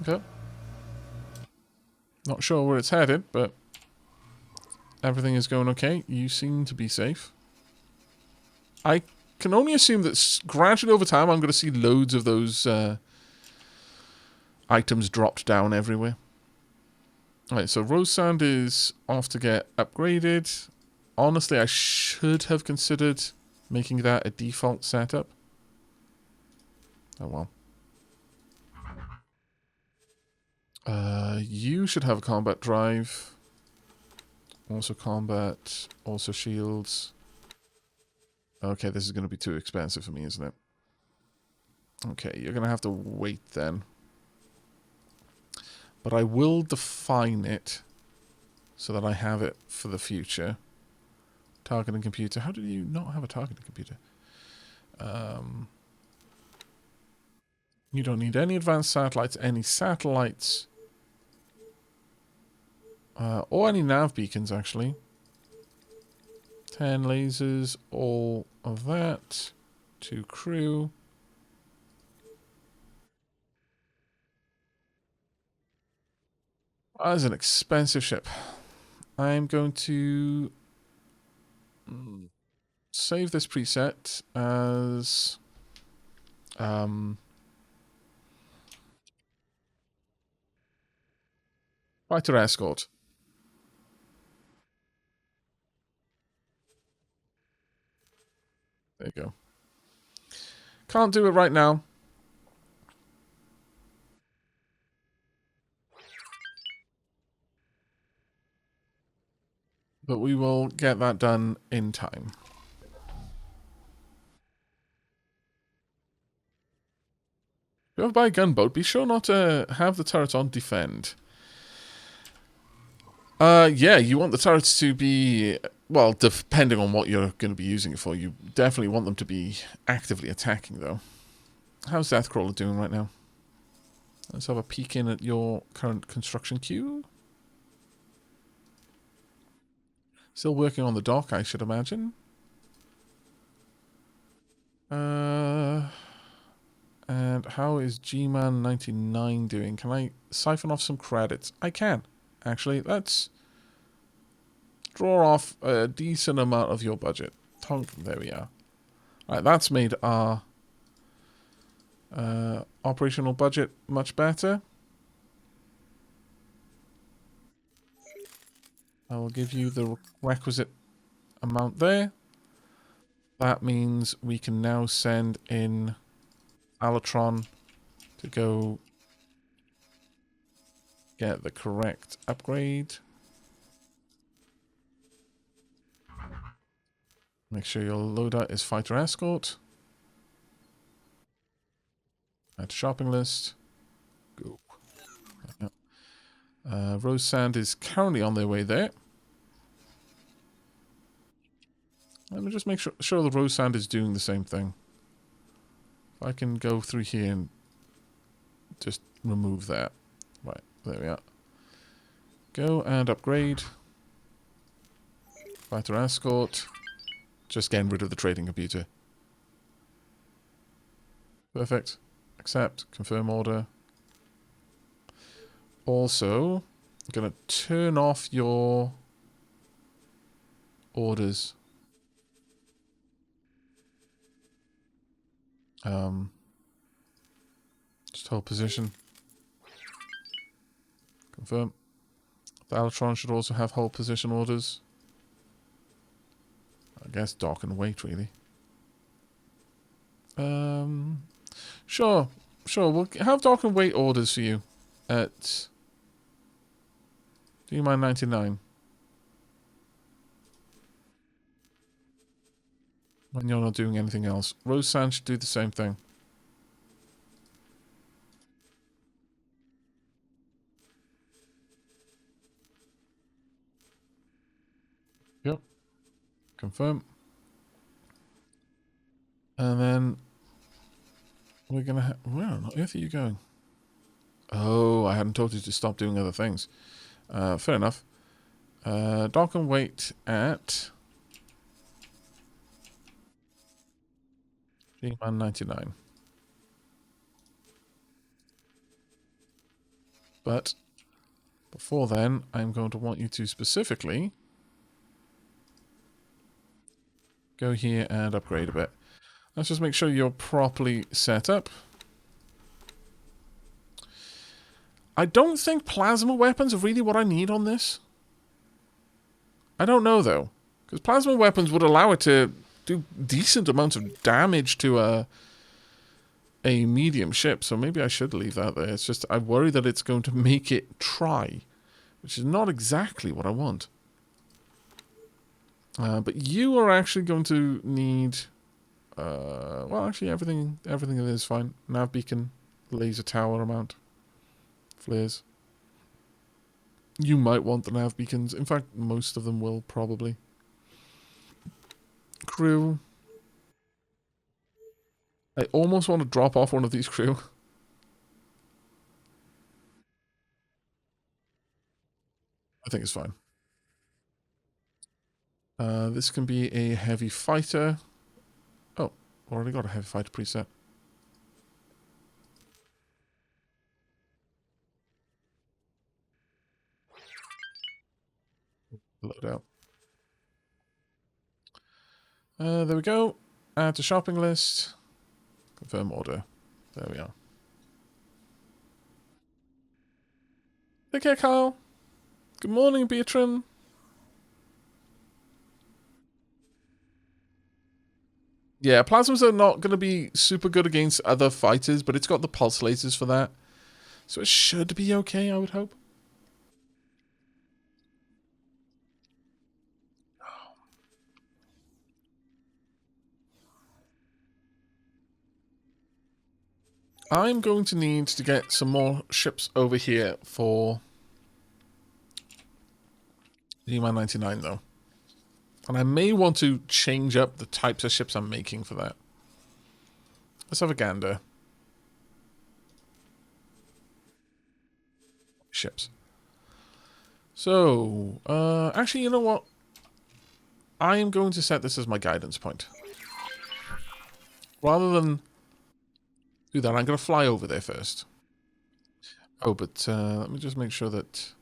Okay. Not sure where it's headed, but everything is going okay. You seem to be safe. I can only assume that gradually over time I'm going to see loads of those items dropped down everywhere. Alright, so Rose Sand is off to get upgraded. Honestly, I should have considered making that a default setup. Oh well. You should have a combat drive. Also combat. Also shields. Okay, this is going to be too expensive for me, isn't it? Okay, you're going to have to wait then. But I will define it so that I have it for the future. Targeting computer. How do you not have a targeting computer? You don't need any advanced satellites, any satellites, or any nav beacons, actually. 10 lasers, all of that. 2 crew. That is an expensive ship. I'm going to save this preset as fighter escort. There you go. Can't do it right now. But we will get that done in time. If you ever buy a gunboat, be sure not to have the turrets on defend. Yeah, you want the turrets to be, well, depending on what you're going to be using it for, you definitely want them to be actively attacking, though. How's Deathcrawler doing right now? Let's have a peek in at your current construction queue. Still working on the dock, I should imagine. And how is G-Man 99 doing? Can I siphon off some credits? I can, actually. Let's draw off a decent amount of your budget. There we are. Alright, that's made our operational budget much better. I will give you the requisite amount there. That means we can now send in Alatron to go get the correct upgrade. Make sure your loadout is fighter escort. Add to shopping list. Go. Rose Sand is currently on their way there. Let me just make sure the Rose Sand is doing the same thing. If I can go through here and just remove that. Right, there we are. Go and upgrade. Fighter escort. Just getting rid of the trading computer. Perfect. Accept. Confirm order. Also, I'm going to turn off your orders. Just hold position. Confirm. The Alatron should also have hold position orders. I guess dock and wait, really. Sure. We'll have dock and wait orders for you at D-Man 99. When you're not doing anything else. Rose Sand should do the same thing. Yep. Confirm. And then we're going to have... Where on earth are you going? Oh, I hadn't told you to stop doing other things. Fair enough. Dock and wait at... G-Man 99. But before then, I'm going to want you to specifically go here and upgrade a bit. Let's just make sure you're properly set up. I don't think plasma weapons are really what I need on this. I don't know, though. Because plasma weapons would allow it to do decent amounts of damage to a medium ship, so maybe I should leave that there. It's just, I worry that it's going to make it try, which is not exactly what I want. But you are actually going to need... well, actually, everything is fine. Nav beacon, laser tower amount, flares. You might want the nav beacons. In fact, most of them will, probably. Crew. I almost want to drop off one of these crew. I think it's fine. This can be a heavy fighter. Oh, already got a heavy fighter preset. Load out. There we go. Add to shopping list. Confirm order. There we are. Take care, Kyle. Good morning, Beatrin. Yeah, plasmas are not going to be super good against other fighters, but it's got the pulse lasers for that. So it should be okay, I would hope. I'm going to need to get some more ships over here for G-Man 99, though. And I may want to change up the types of ships I'm making for that. Let's have a gander. Ships. So, actually, you know what? I am going to set this as my guidance point. Rather than do that, I'm going to fly over there first. Oh, but let me just make sure that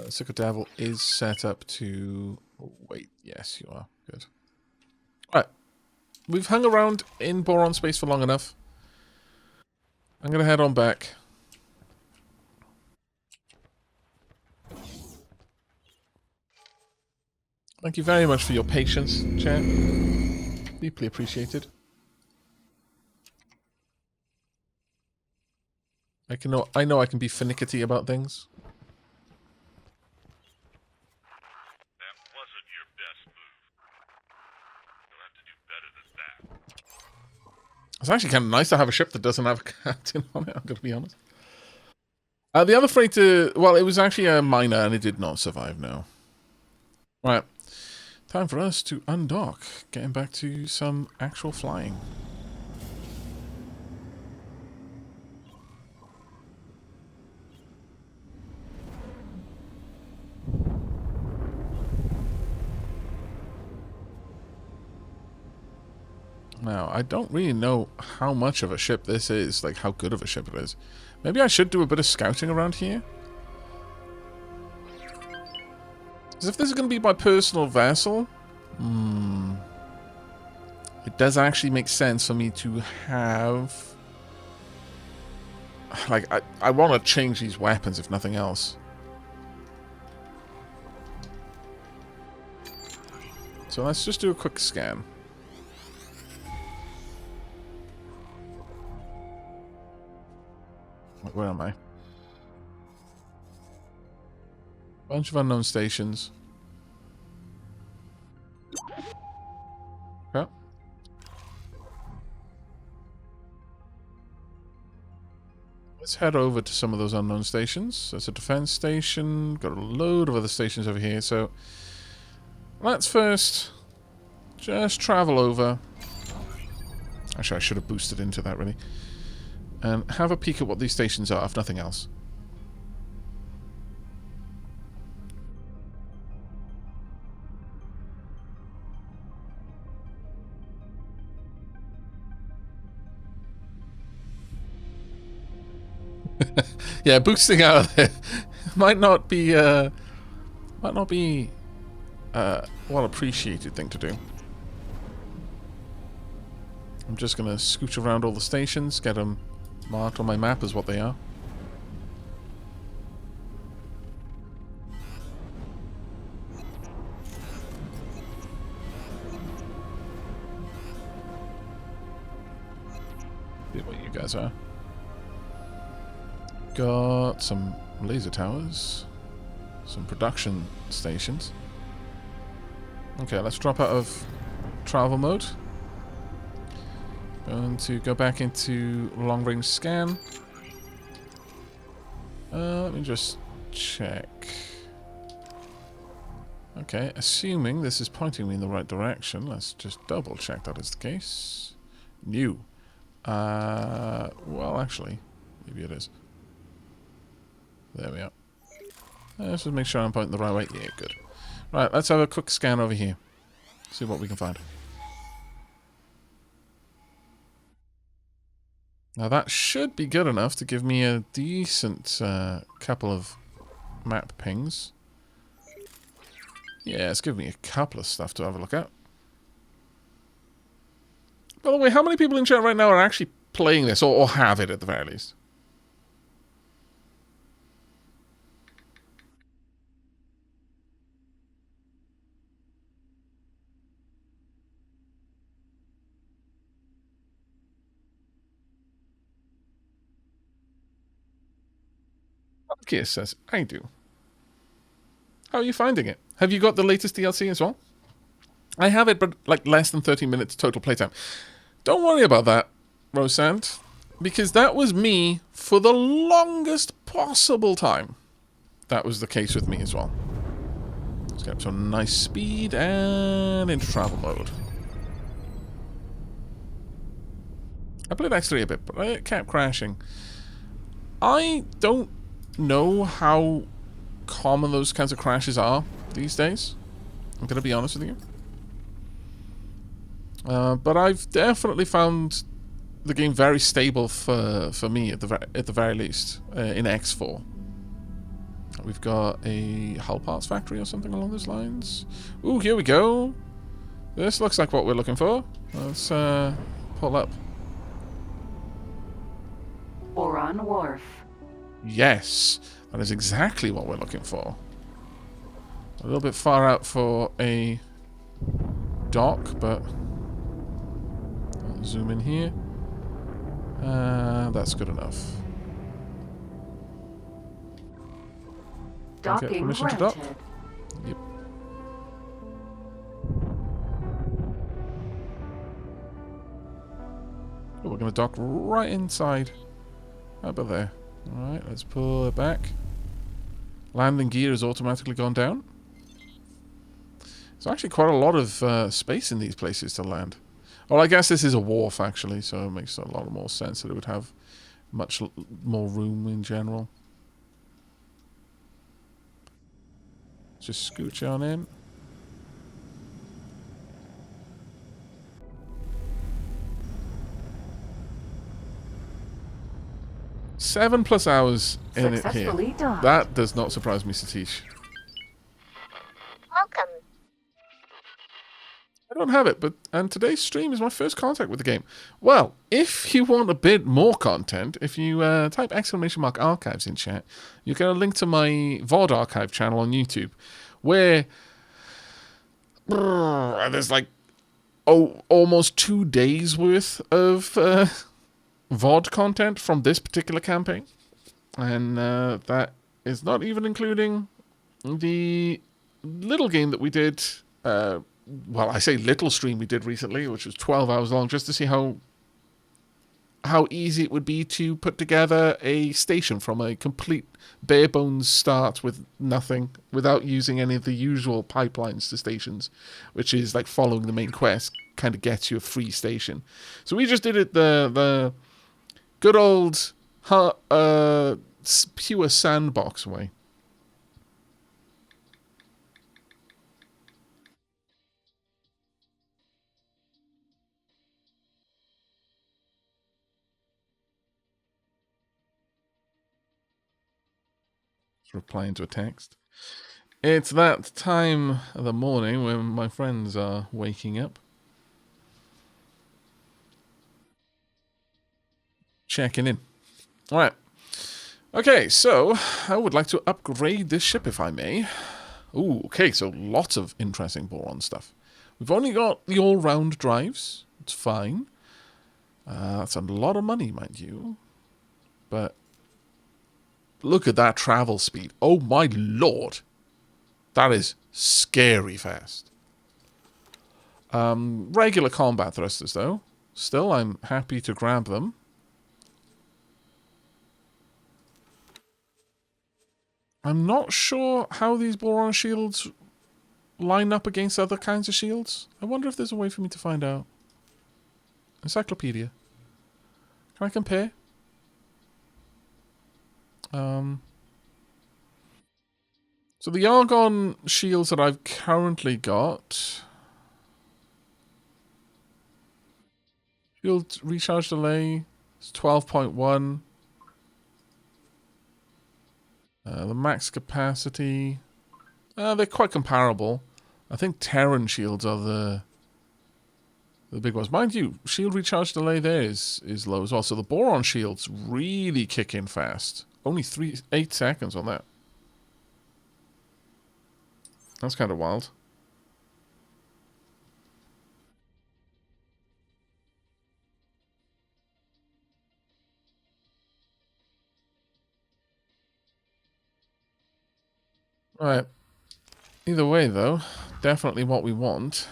Sickle Devil is set up to... Oh, wait, yes, you are. Good. Right. We've hung around in Boron space for long enough. I'm going to head on back. Thank you very much for your patience, chat. Deeply appreciated. I know I can be finicky about things. That wasn't your best move. You'll have to do better than that. It's actually kind of nice to have a ship that doesn't have a captain on it, I'm going to be honest. The other freighter, well, it was actually a miner and it did not survive now. Right. Time for us to undock, getting back to some actual flying. Now, I don't really know how much of a ship this is, like how good of a ship it is. Maybe I should do a bit of scouting around here. Because if this is going to be my personal vessel, it does actually make sense for me to have... Like, I want to change these weapons, if nothing else. So let's just do a quick scan. Where am I? Bunch of unknown stations. Okay. Let's head over to some of those unknown stations. There's a defense station. Got a load of other stations over here. So let's first just travel over. Actually, I should have boosted into that, really. And have a peek at what these stations are, if nothing else. Yeah, boosting out of there might not be well appreciated thing to do. I'm just gonna scooch around all the stations, get them marked on my map as what they are. See what you guys are. Got some laser towers, some production stations. Okay, let's drop out of travel mode. Going to go back into long range scan. Let me just check. Okay, assuming this is pointing me in the right direction, let's just double check that is the case. New. Well, actually, maybe it is. There we are. Let's just make sure I'm pointing the right way. Yeah, good. Right, let's have a quick scan over here. See what we can find. Now that should be good enough to give me a decent couple of map pings. Yeah, it's given me a couple of stuff to have a look at. By the way, how many people in chat right now are actually playing this, or have it at the very least? Okay, says, I do. How are you finding it? Have you got the latest DLC as well? I have it, but like less than 30 minutes total playtime. Don't worry about that, Rosand, because that was me for the longest possible time. That was the case with me as well. Let's get up to a nice speed and into travel mode. I played X3 a bit, but it kept crashing. I don't know how common those kinds of crashes are these days. I'm going to be honest with you. But I've definitely found the game very stable for me at the very least in X4. We've got a hull parts factory or something along those lines. Ooh, here we go. This looks like what we're looking for. Let's pull up. Boron Wharf. Yes, that is exactly what we're looking for. A little bit far out for a dock, but I'll zoom in here. That's good enough. Docking get permission granted. to dock? Yep. Oh, we're going to dock right inside. How about there? Alright, let's pull it back. Landing gear has automatically gone down. There's actually quite a lot of space in these places to land. Well, I guess this is a wharf, actually, so it makes a lot more sense that it would have much more room in general. Just scooch on in. +7 hours in it here. Successfully docked. That does not surprise me, Satish. Welcome. I don't have it, and today's stream is my first contact with the game. Well, if you want a bit more content, if you type !archives in chat, you get a link to my VOD archive channel on YouTube, where there's like almost 2 days worth of VOD content from this particular campaign, and that is not even including the little game that we did. Well, I say little stream we did recently, which was 12 hours long, just to see how easy it would be to put together a station from a complete bare bones start with nothing, without using any of the usual pipelines to stations, which is like following the main quest kind of gets you a free station. So we just did it the good old pure sandbox way. replying to a text. It's that time of the morning when my friends are waking up. Checking in. Alright. Okay, so I would like to upgrade this ship if I may. Ooh, okay, so lots of interesting boron stuff. We've only got the all-round drives. It's fine. That's a lot of money, mind you. But look at that travel speed. Oh my lord. That is scary fast. Regular combat thrusters, though. Still, I'm happy to grab them. I'm not sure how these boron shields line up against other kinds of shields. I wonder if there's a way for me to find out. Encyclopedia. Can I compare? So the Argon shields that I've currently got... Shield recharge delay is 12.1. The max capacity... they're quite comparable. I think Terran shields are the big ones. Mind you, shield recharge delay there is low as well. So the boron shields really kick in fast. Only 8 seconds on that. That's kind of wild. Right. Either way, though, definitely what we want.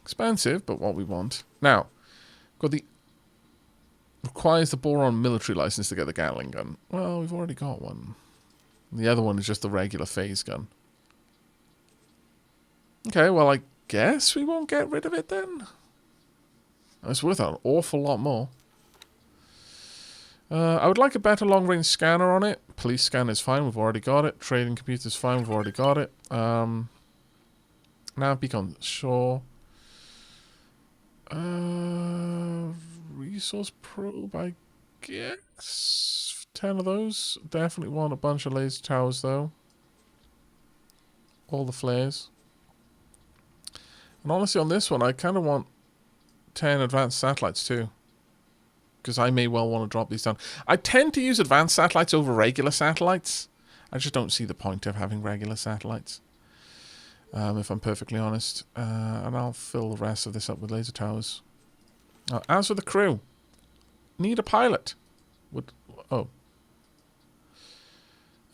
Expensive, but what we want. Now, got the... Requires the boron military license to get the Gatling gun. Well, we've already got one. The other one is just the regular phase gun. Okay, well, I guess we won't get rid of it then. It's worth an awful lot more. I would like a better long-range scanner on it. Police scan is fine, we've already got it. Trading computer is fine, we've already got it. Nav beacon, sure. Resource probe, I guess. 10 of those. Definitely want a bunch of laser towers, though. All the flares. And honestly, on this one, I kind of want 10 advanced satellites, too. Because I may well want to drop these down. I tend to use advanced satellites over regular satellites. I just don't see the point of having regular satellites. If I'm perfectly honest. And I'll fill the rest of this up with laser towers. As for the crew. Need a pilot. Oh.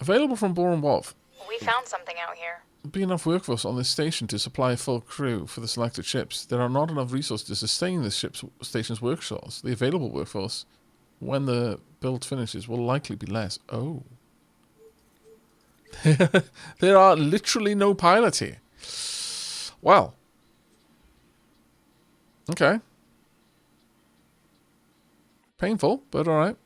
Available from Boron Wharf. We found something out here. Be enough workforce on this station to supply a full crew for the selected ships. There are not enough resources to sustain this station's workforce. The available workforce, when the build finishes, will likely be less. Oh. There are literally no pilots here. Well. Okay. Painful, but alright.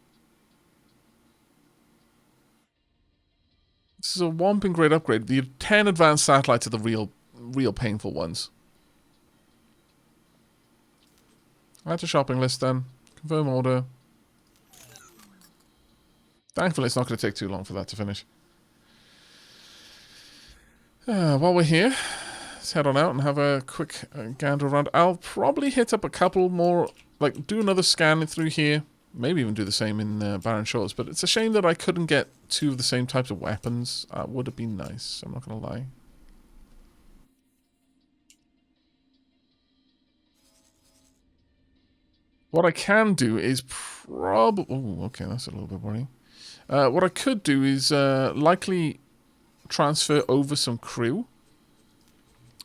This is a whomping great upgrade. The 10 advanced satellites are the real painful ones. Add to shopping list then. Confirm order. Thankfully, it's not going to take too long for that to finish. While we're here, let's head on out and have a quick gander around. I'll probably hit up a couple more, like do another scan through here. Maybe even do the same in Barren Shores. But it's a shame that I couldn't get 2 of the same types of weapons. Would have been nice, I'm not going to lie. What I can do is probably... Oh, okay, that's a little bit worrying. What I could do is likely transfer over some crew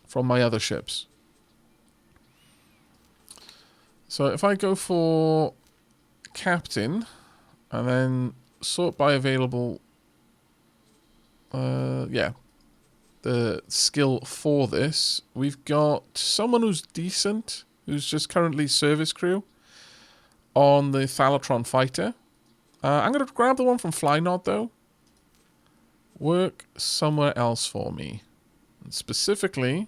from my other ships. So if I go for captain and then sort by available, yeah, the skill for this, we've got someone who's decent, who's just currently service crew on the Thalatron fighter. I'm going to grab the one from Flynod, though. Work somewhere else for me. And specifically,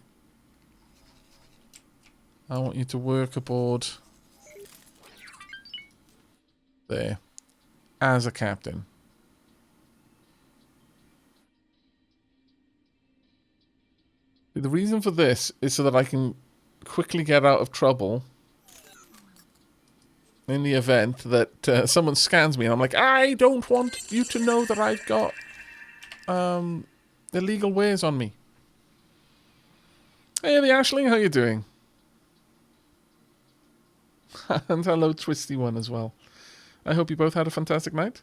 I want you to work aboard there as a captain. The reason for this is so that I can quickly get out of trouble in the event that someone scans me and I'm like, I don't want you to know that I've got illegal ways on me. Hey, the Ashling, how you doing? And hello, Twisty One as well. I hope you both had a fantastic night.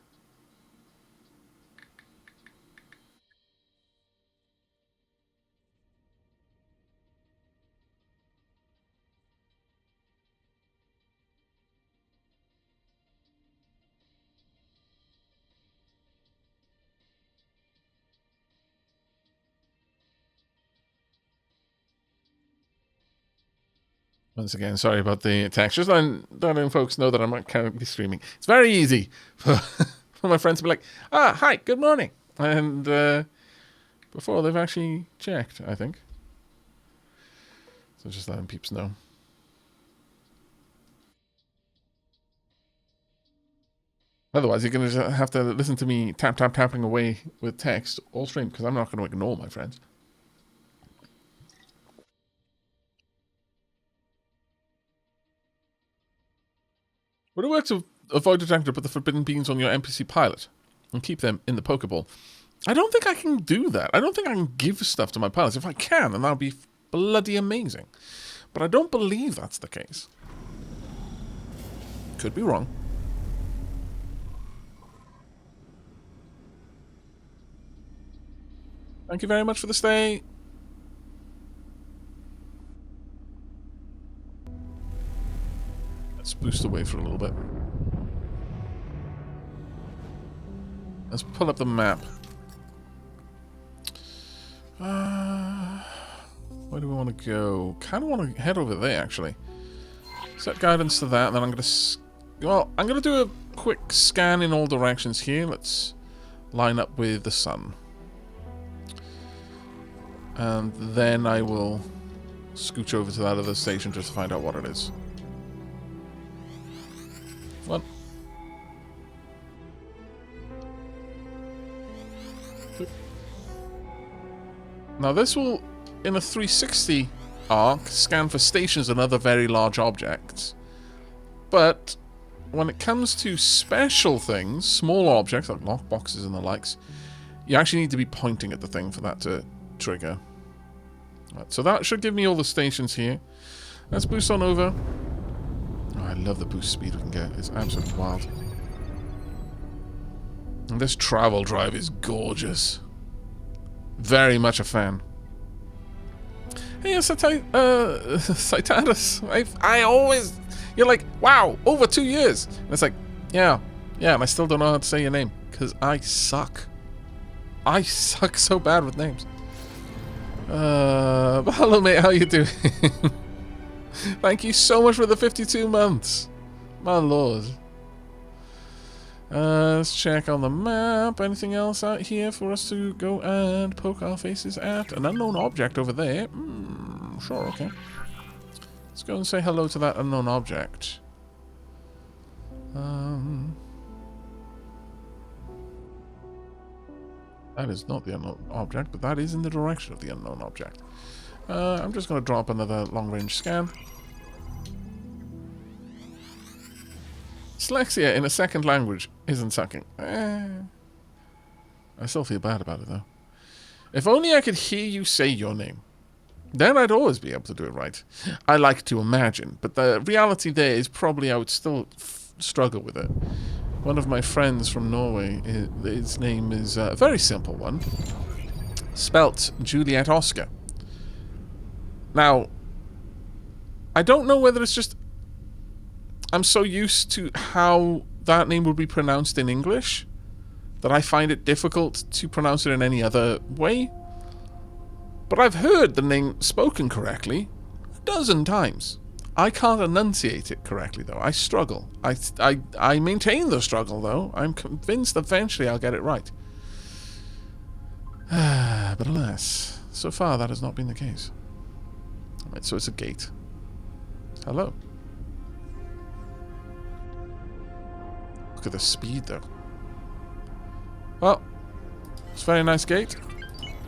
Once again, sorry about the text. Just letting folks know that I'm not currently streaming. It's very easy for, for my friends to be like, hi, good morning. And before they've actually checked, I think. So just letting peeps know. Otherwise, you're going to have to listen to me tapping away with text all stream, because I'm not going to ignore my friends. Would it work to avoid detector, put the forbidden beans on your NPC pilot and keep them in the Pokeball? I don't think I can do that. I don't think I can give stuff to my pilots. If I can, then that would be bloody amazing. But I don't believe that's the case. Could be wrong. Thank you very much for the stay. Let's boost away for a little bit. Let's pull up the map. Where do we want to go? Kind of want to head over there, actually. Set guidance to that, and then I'm going to... Well, I'm going to do a quick scan in all directions here. Let's line up with the sun. And then I will scooch over to that other station just to find out what it is. What? Now this will, in a 360 arc, scan for stations and other very large objects. But when it comes to special things, small objects like lockboxes and the likes, you actually need to be pointing at the thing for that to trigger. Right, so that should give me all the stations here. Let's boost on over. Oh, I love the boost speed we can get. It's absolutely wild. And this travel drive is gorgeous. Very much a fan. Hey, Citatus. I always... You're like, wow, over 2 years. And it's like, yeah, and I still don't know how to say your name. Because I suck. I suck so bad with names. But hello, mate, how you doing? Thank you so much for the 52 months. My lord. Let's check on the map. Anything else out here for us to go and poke our faces at? An unknown object over there. Sure, okay. Let's go and say hello to that unknown object. That is not the unknown object, but that is in the direction of the unknown object. I'm just going to drop another long-range scan. Dyslexia in a second language isn't sucking. I still feel bad about it, though. If only I could hear you say your name. Then I'd always be able to do it right. I like to imagine, but the reality there is probably I would still struggle with it. One of my friends from Norway, his name is a very simple one. Spelt Juliet Oscar. Now, I don't know whether it's just... I'm so used to how that name would be pronounced in English that I find it difficult to pronounce it in any other way. But I've heard the name spoken correctly a dozen times. I can't enunciate it correctly, though. I struggle. I maintain the struggle, though. I'm convinced eventually I'll get it right. But alas, so far that has not been the case. Alright, so it's a gate. Hello. Look at the speed, though. Well, it's a very nice gate.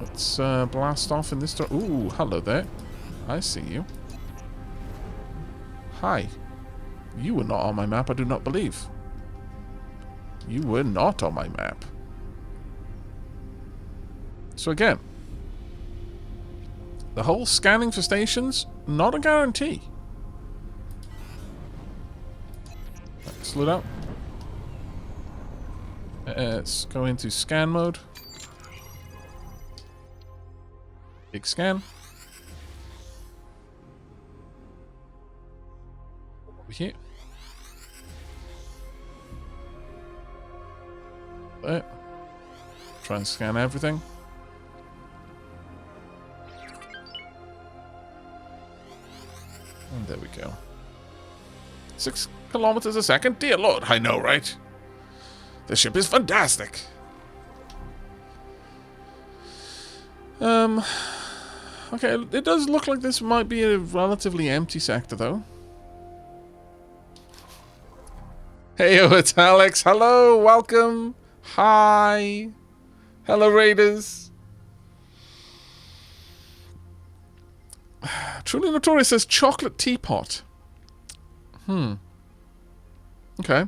Let's blast off in this door. Ooh, hello there. I see you. Hi. You were not on my map, I do not believe. You were not on my map. So again, the whole scanning for stations, not a guarantee. Right, slow down. Let's go into scan mode. Big scan. Over here. There. Try and scan everything. And there we go. 6 kilometers a second? Dear Lord, I know, right? The ship is fantastic. Okay, it does look like this might be a relatively empty sector, though. Hey, it's Alex. Hello, welcome. Hi. Hello, Raiders. Truly Notorious says chocolate teapot. Okay.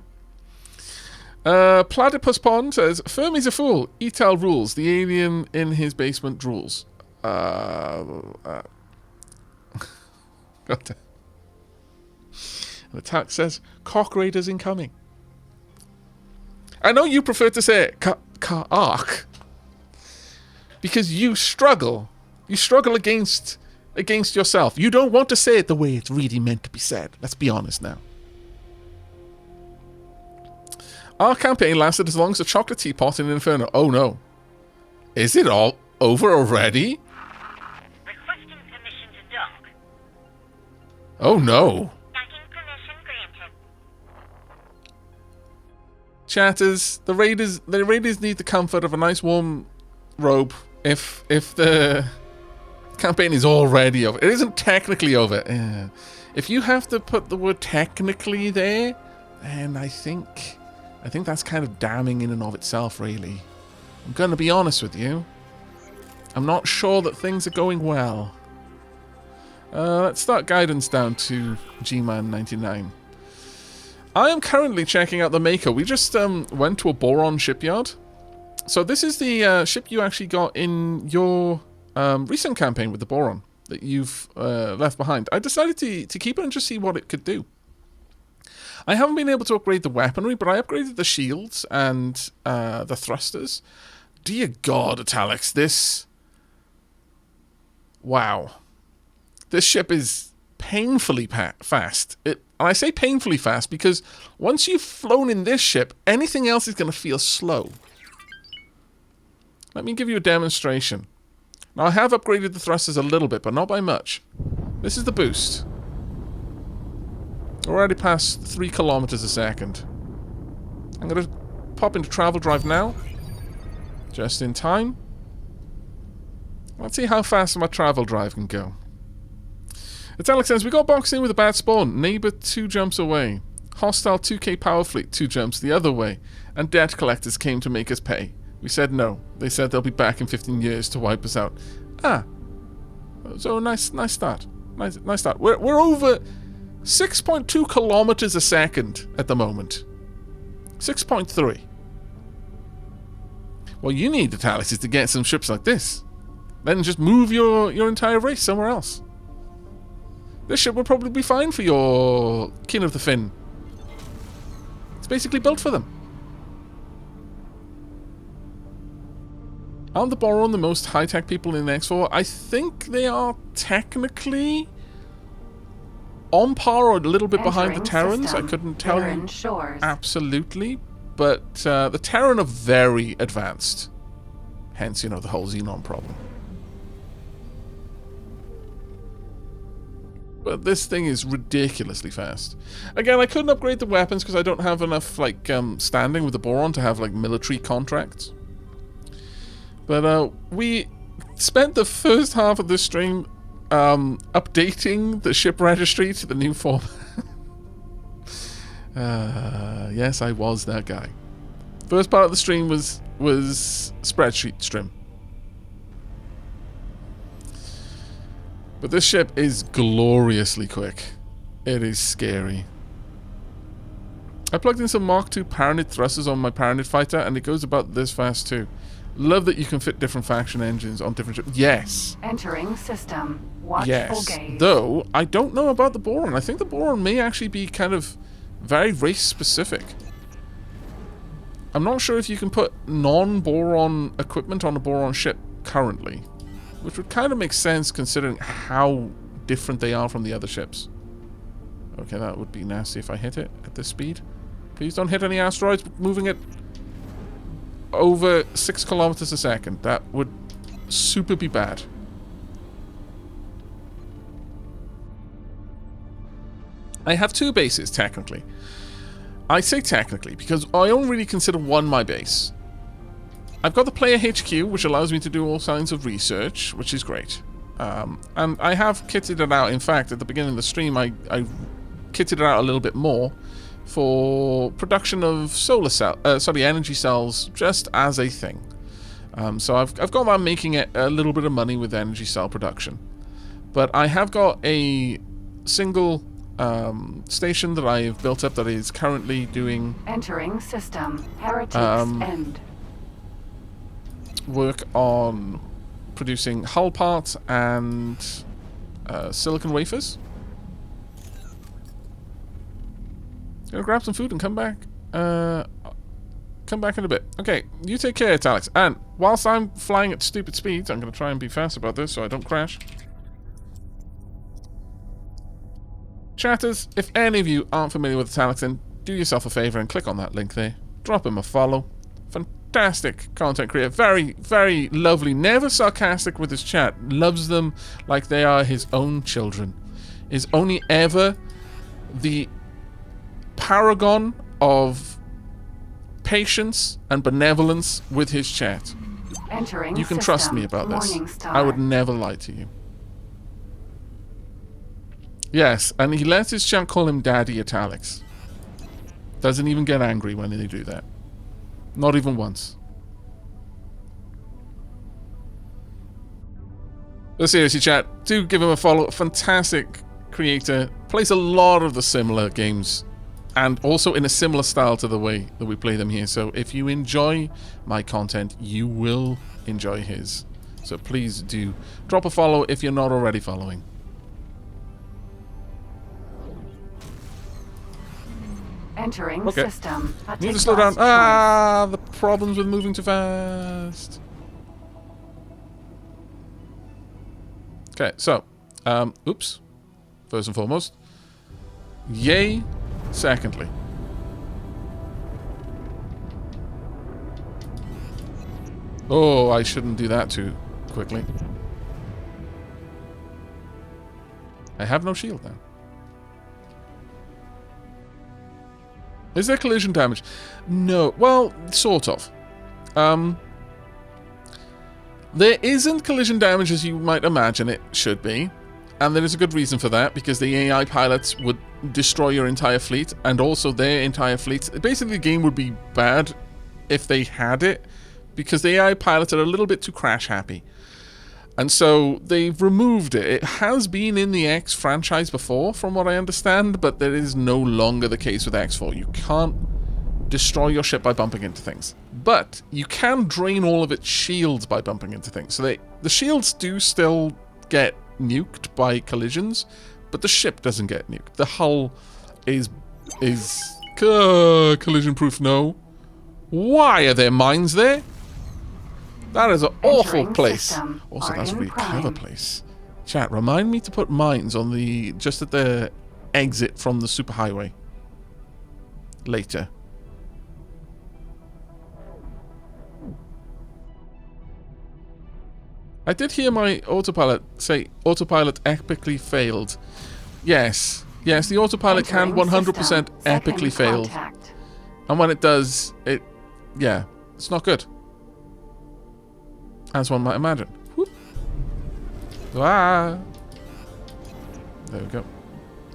Platypus Pond says Fermi's a fool. Etel rules. The alien in his basement drools. God damn. And Attack says cock raiders incoming. I know you prefer to say arc because you struggle. You struggle against yourself. You don't want to say it the way it's really meant to be said. Let's be honest now. Our campaign lasted as long as a chocolate teapot in Inferno. Oh no. Is it all over already? Requesting permission to dock. Oh no. Docking permission granted. Chatters, the raiders need the comfort of a nice warm robe if the campaign is already over. It isn't technically over. Yeah. If you have to put the word technically there, then I think that's kind of damning in and of itself, really. I'm going to be honest with you. I'm not sure that things are going well. Let's start guidance down to G-Man 99. I am currently checking out the Maker. We just went to a Boron shipyard. So this is the ship you actually got in your recent campaign with the Boron that you've left behind. I decided to keep it and just see what it could do. I haven't been able to upgrade the weaponry, but I upgraded the shields and the thrusters. Dear God, Italics, this... Wow. This ship is painfully fast. And I say painfully fast because once you've flown in this ship, anything else is going to feel slow. Let me give you a demonstration. Now, I have upgraded the thrusters a little bit, but not by much. This is the boost. We're already past 3 kilometers a second. I'm going to pop into travel drive now. Just in time. Let's see how fast my travel drive can go. It's Alex says, we got boxed in with a bad spawn. Neighbor 2 jumps away. Hostile 2k power fleet 2 jumps the other way. And debt collectors came to make us pay. We said no. They said they'll be back in 15 years to wipe us out. Ah. So nice start. Nice start. We're over 6.2 kilometers a second at the moment. 6.3. What you need, Italis, is to get some ships like this. Then just move your entire race somewhere else. This ship would probably be fine for your Kin of the Fin. It's basically built for them. Aren't the Boron the most high-tech people in X4? I think they are technically on par or a little bit behind the Terrans. I couldn't tell you absolutely. But the Terran are very advanced. Hence, you know, the whole Xenon problem. But this thing is ridiculously fast. Again, I couldn't upgrade the weapons because I don't have enough, like, standing with the Boron to have, like, military contracts. But we spent the first half of this stream updating the ship registry to the new format. Yes, I was that guy. First part of the stream was spreadsheet stream. But this ship is gloriously quick. It is scary. I plugged in some Mark II Paranid thrusters on my Paranid fighter, and it goes about this fast too. Love that you can fit different faction engines on different ships. Yes. Entering system. Watchful Yes. gaze. Though, I don't know about the Boron. I think the Boron may actually be kind of very race-specific. I'm not sure if you can put non-Boron equipment on a Boron ship currently, which would kind of make sense considering how different they are from the other ships. Okay, that would be nasty if I hit it at this speed. Please don't hit any asteroids moving at over 6 kilometers a second. That would super be bad. I have 2 bases, technically. I say technically, because I only really consider one my base. I've got the player HQ, which allows me to do all kinds of research, which is great. And I have kitted it out. In fact, at the beginning of the stream, I kitted it out a little bit more for production of energy cells, just as a thing. So I've got that making it a little bit of money with energy cell production. But I have got a single station that I've built up that is currently doing Entering system. Heretics end. work on producing hull parts and silicon wafers. Gonna grab some food and come back. Come back in a bit. Okay, you take care, Alex. And whilst I'm flying at stupid speeds, I'm gonna try and be fast about this so I don't crash. Chatters, if any of you aren't familiar with Alex, then do yourself a favor and click on that link there. Drop him a follow. Fantastic content creator. Very, very lovely. Never sarcastic with his chat. Loves them like they are his own children. Is only ever the paragon of patience and benevolence with his chat. Entering You can trust me about this. Morningstar. I would never lie to you. Yes, and he lets his chat call him Daddy Italics. Doesn't even get angry when they do that. Not even once. But seriously, chat, do give him a follow. Fantastic creator. Plays a lot of the similar games. And also in a similar style to the way that we play them here. So if you enjoy my content, you will enjoy his. So please do drop a follow if you're not already following. Entering Okay. system. Need to slow down. Ah, the problems with moving too fast. Okay, so, oops. First and foremost. Yay. Secondly. Oh, I shouldn't do that too quickly. I have no shield now. Is there collision damage? No. Well, sort of. There isn't collision damage as you might imagine it should be. And there is a good reason for that, because the AI pilots would destroy your entire fleet, and also their entire fleet. Basically, the game would be bad if they had it, because the AI pilots are a little bit too crash happy. And so they've removed it. It has been in the X franchise before, from what I understand, but that is no longer the case with X4. You can't destroy your ship by bumping into things. But you can drain all of its shields by bumping into things. So the shields do still get nuked by collisions, but the ship doesn't get nuked. The hull is collision proof. No. Why are there mines there? That is an awful Entering place. system. Also, that's a Arden really Prime. clever place. Chat, remind me to put mines on the just at the exit from the superhighway later. I did hear my autopilot say autopilot epically failed. Yes. Yes, the autopilot can Entering 100% system. epically Second fail. contact. And when it does, yeah, it's not good. As one might imagine. Whoop. Ah. There we go.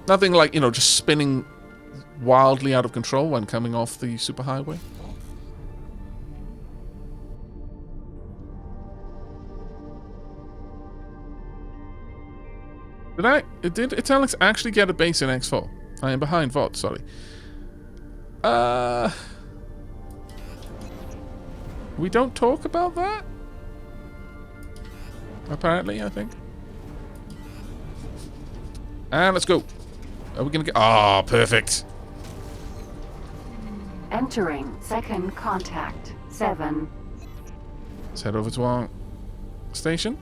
Nothing like, just spinning wildly out of control when coming off the superhighway. Did Italics actually get a base in X4? I am behind VOD, sorry. We don't talk about that? Apparently, I think. And let's go. Are we gonna get... Ah, perfect. Entering second contact. 7. Let's head over to our station.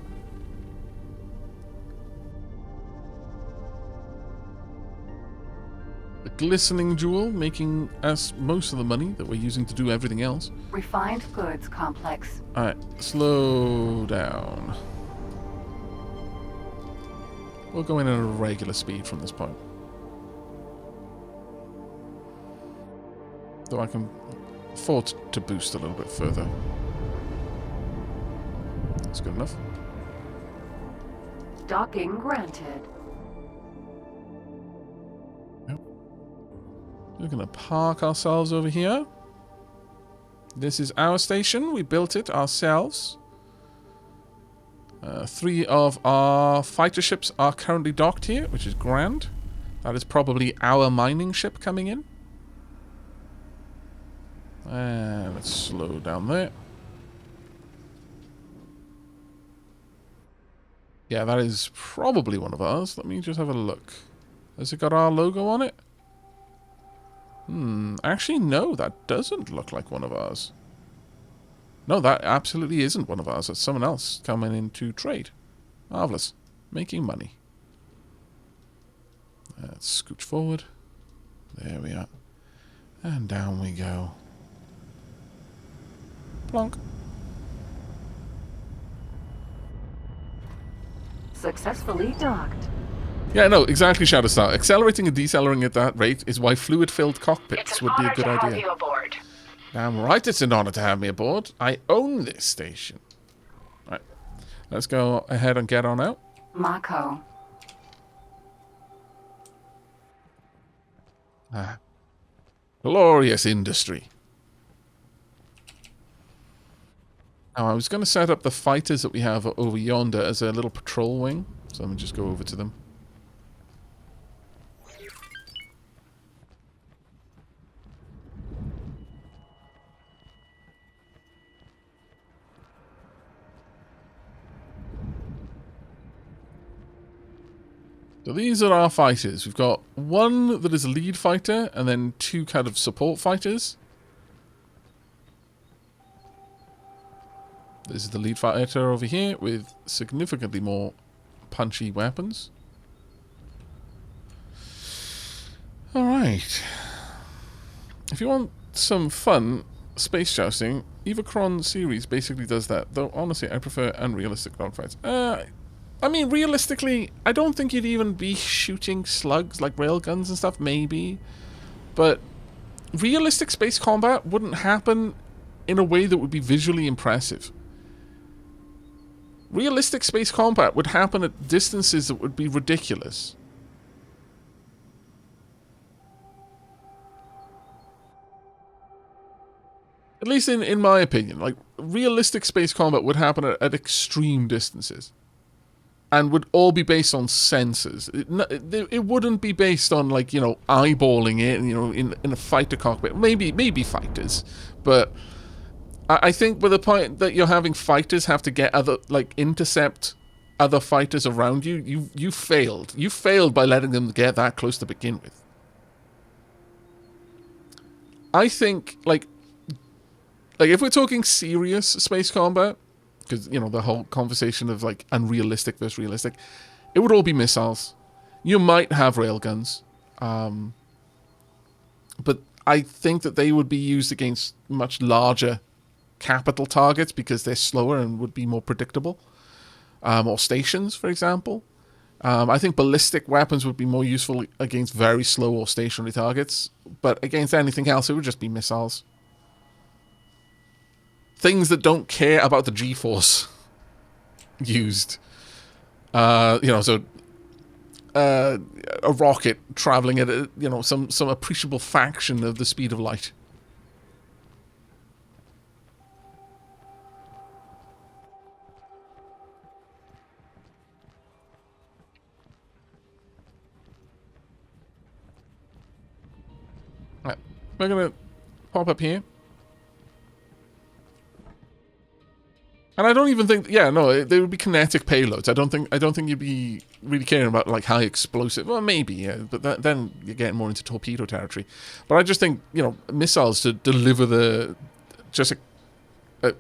The glistening jewel, making us most of the money that we're using to do everything else. Refined goods complex. Alright, slow down. We'll go in at a regular speed from this point. Though I can afford to boost a little bit further. That's good enough. Docking granted. Yep. We're going to park ourselves over here. This is our station. We built it ourselves. 3 of our fighter ships are currently docked here, which is grand. That is probably our mining ship coming in. And let's slow down there. Yeah, that is probably one of ours. Let me just have a look. Has it got our logo on it? Actually, no, that doesn't look like one of ours. No, that absolutely isn't one of ours. It's someone else coming in to trade. Marvellous. Making money. Let's scooch forward. There we are. And down we go. Plonk. Successfully docked. Yeah, no, exactly, Shadowstar. Accelerating and decelerating at that rate is why fluid-filled It's cockpits an would be a honor good to have idea. you aboard. Damn right it's an honor to have me aboard. I own this station. Right. Let's go ahead and get on out. Mako. Glorious industry. Now, I was going to set up the fighters that we have over yonder as a little patrol wing. So let me just go over to them. So these are our fighters. We've got one that is a lead fighter, and then 2 kind of support fighters. This is the lead fighter over here with significantly more punchy weapons. Alright. If you want some fun space jousting, Evacron series basically does that. Though, honestly, I prefer unrealistic dogfights. I mean, realistically, I don't think you'd even be shooting slugs like railguns and stuff, maybe. But realistic space combat wouldn't happen in a way that would be visually impressive. Realistic space combat would happen at distances that would be ridiculous. At least in my opinion. Like, realistic space combat would happen at extreme distances. And would all be based on sensors. It wouldn't be based on, like, you know, eyeballing it, you know, in a fighter cockpit. Maybe fighters. But I think with the point that you're having fighters have to get other, like, intercept other fighters around you, you failed. You failed by letting them get that close to begin with. I think, like if we're talking serious space combat, because, you know, the whole conversation of, like, unrealistic versus realistic, it would all be missiles. You might have railguns. But I think that they would be used against much larger capital targets because they're slower and would be more predictable. Or stations, for example. I think ballistic weapons would be more useful against very slow or stationary targets. But against anything else, it would just be missiles. Things that don't care about the G-force used. You know, so a rocket traveling at a, you know, some appreciable fraction of the speed of light. We're gonna pop up here. And I don't even think, yeah, no, they would be kinetic payloads. I don't think you'd be really caring about like high explosive. Well, maybe, yeah, but then you're getting more into torpedo territory. But I just think, you know, missiles to deliver the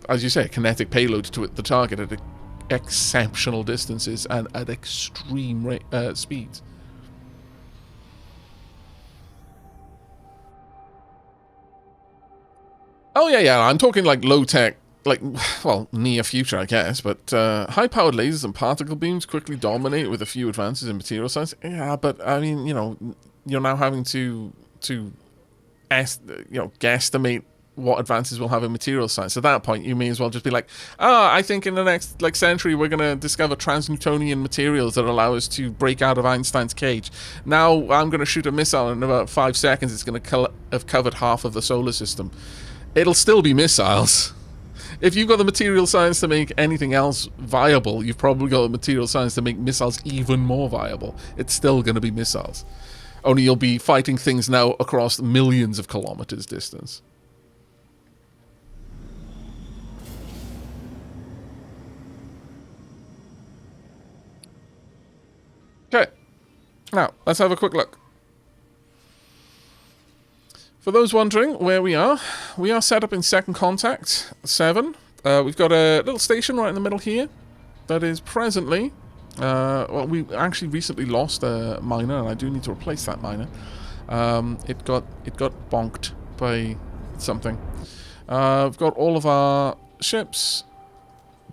as you say, a kinetic payload to the target at exceptional distances and at extreme speeds. Oh yeah, I'm talking like low tech. Like, well, near future, I guess, but high-powered lasers and particle beams quickly dominate with a few advances in material science. Yeah, but I mean, you know, you're now having to guesstimate what advances we'll have in material science. At that point, you may as well just be like, I think in the next century we're going to discover transnewtonian materials that allow us to break out of Einstein's cage. Now I'm going to shoot a missile, and in about 5 seconds it's going to have covered half of the solar system. It'll still be missiles. If you've got the material science to make anything else viable, you've probably got the material science to make missiles even more viable. It's still going to be missiles. Only you'll be fighting things now across millions of kilometers distance. Okay. Now, let's have a quick look. For those wondering where we are set up in Second Contact 7. We've got a little station right in the middle here that is presently... well, we actually recently lost a miner, and I do need to replace that miner. It got bonked by something. We've got all of our ships.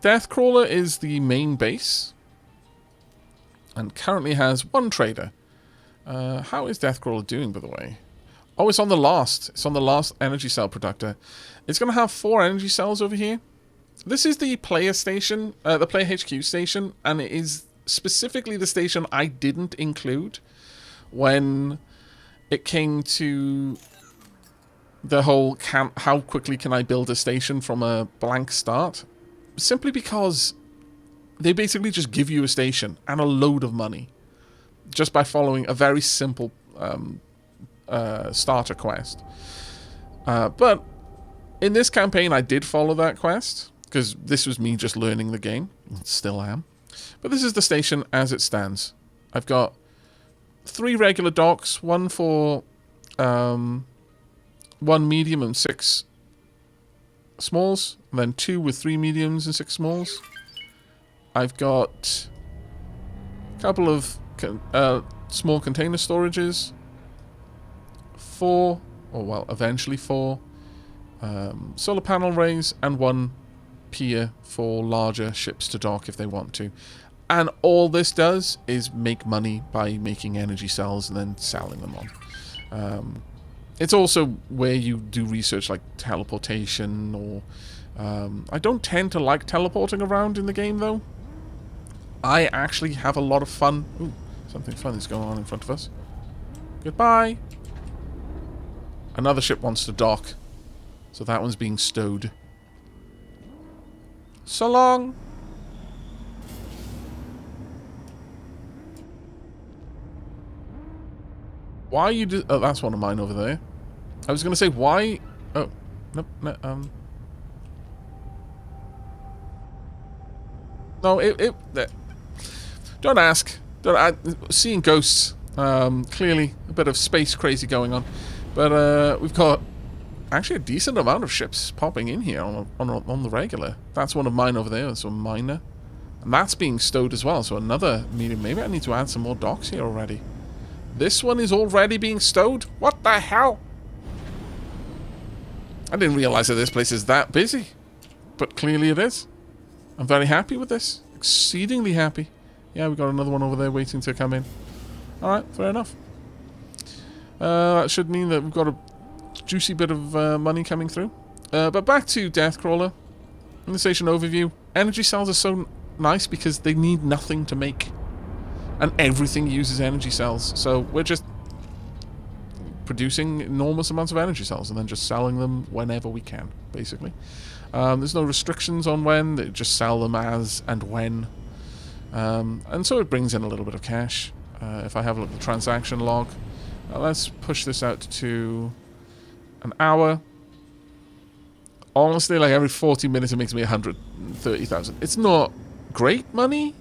Deathcrawler is the main base, and currently has 1 trader. How is Deathcrawler doing, by the way? Oh, it's on the last. It's on the last energy cell productor. It's going to have 4 energy cells over here. This is the player station, the player HQ station, and it is specifically the station I didn't include when it came to the whole how quickly can I build a station from a blank start. Simply because they basically just give you a station and a load of money just by following a very simple starter quest. But in this campaign I did follow that quest because this was me just learning the game. Still am. But this is the station as it stands. I've got 3 regular docks, 1 for 1 medium and 6 smalls, and then 2 with 3 mediums and 6 smalls. I've got a couple of small container storages, 4, or well, eventually 4 solar panel arrays, and 1 pier for larger ships to dock if they want to. And all this does is make money by making energy cells and then selling them on. It's also where you do research like teleportation, or I don't tend to like teleporting around in the game though. I actually have a lot of fun. Ooh, something fun is going on in front of us. Goodbye. Another ship wants to dock, so that one's being stowed. So long. Why you do? Oh, that's one of mine over there. I was gonna say why. Oh, nope. No, no, don't ask. Seeing ghosts. Clearly a bit of space crazy going on, but we've got actually a decent amount of ships popping in here on the regular. That's one of mine over there. That's a miner, and that's being stowed as well. So another medium. Maybe I need to add some more docks here already. This one is already being stowed? What the hell? I didn't realize that this place is that busy. But clearly it is. I'm very happy with this. Exceedingly happy. Yeah, we've got another one over there waiting to come in. Alright, fair enough. That should mean that we've got a juicy bit of money coming through. But back to Deathcrawler. In the station overview, energy cells are so nice because they need nothing to make. And everything uses energy cells. So we're just producing enormous amounts of energy cells and then just selling them whenever we can, basically. There's no restrictions on when. They just sell them as and when. And so it brings in a little bit of cash. If I have a look at the transaction log, let's push this out to an hour. Honestly, like every 40 minutes it makes me 130,000. It's not great money,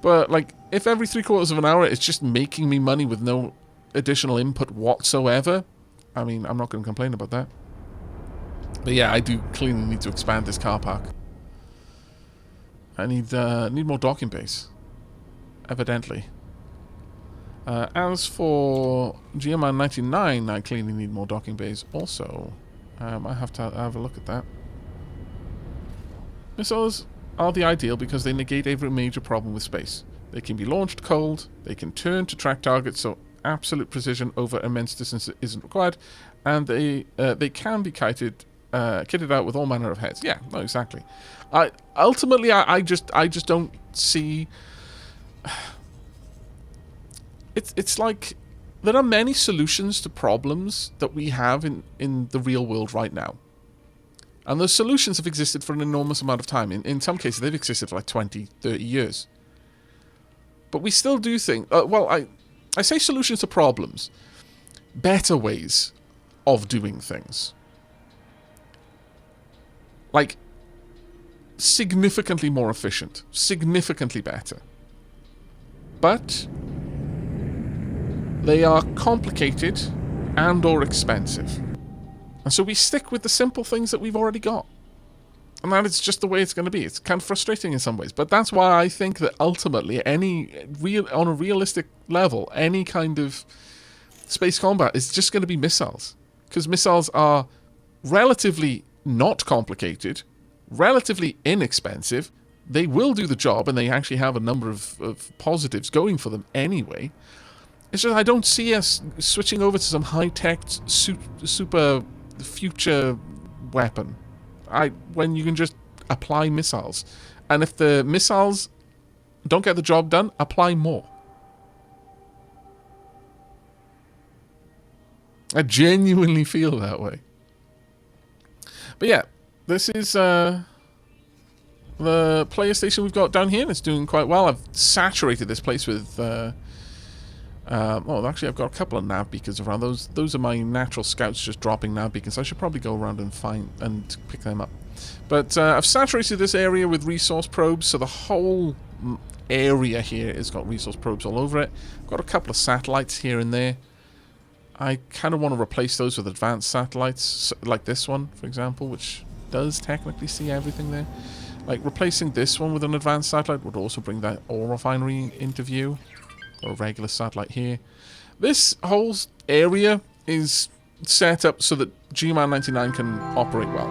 but like if every 3/4 of an hour it's just making me money with no additional input whatsoever, I mean, I'm not going to complain about that. But yeah, I do clearly need to expand this car park. I need more docking bays, evidently. As for GMR 99, I clearly need more docking bays also. I have to have a look at that. Missiles are the ideal because they negate every major problem with space. They can be launched cold, they can turn to track targets so absolute precision over immense distance isn't required, and they can be kitted out with all manner of heads. Yeah, no, exactly. Ultimately, I just don't see. It's like there are many solutions to problems that we have in the real world right now. And those solutions have existed for an enormous amount of time. In some cases, they've existed for like 20, 30 years. But we still do think... I say solutions to problems. Better ways of doing things. Like, significantly more efficient. Significantly better. But... they are complicated and or expensive. And so we stick with the simple things that we've already got. And that is just the way it's going to be. It's kind of frustrating in some ways. But that's why I think that ultimately, on a realistic level, any kind of space combat is just going to be missiles. Because missiles are relatively not complicated, relatively inexpensive. They will do the job, and they actually have a number of positives going for them anyway. It's just I don't see us switching over to some high-tech, super future weapon. When you can just apply missiles. And if the missiles don't get the job done, apply more. I genuinely feel that way. But yeah, this is the player station we've got down here, and it's doing quite well. I've saturated this place with... actually, I've got a couple of nav beacons around. Those are my natural scouts just dropping nav beacons. I should probably go around and pick them up. But I've saturated this area with resource probes, so the whole area here has got resource probes all over it. I've got a couple of satellites here and there. I kind of want to replace those with advanced satellites, like this one, for example, which does technically see everything there. Like, replacing this one with an advanced satellite would also bring that ore refinery into view. Or a regular satellite here. This whole area is set up so that GMR 99 can operate well.